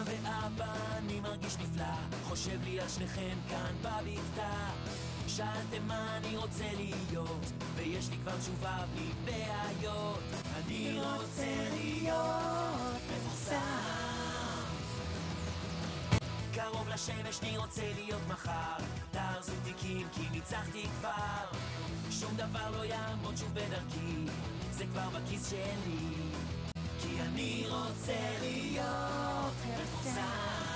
אמא ואבא, אני מרגיש נפלא, חושב לי על שניכם כאן בבקתה. שאלתם מה אני רוצה להיות, ויש לי כבר תשובה בלי בעיות. אני רוצה להיות מפורסם, קרוב לשמש, אני רוצה להיות מחר. תארזו תיקים כי ניצחתי כבר, שום דבר לא יעמוד שוב בדרכי, זה כבר בכיס שלי, כי אני רוצה להיות מפורסם.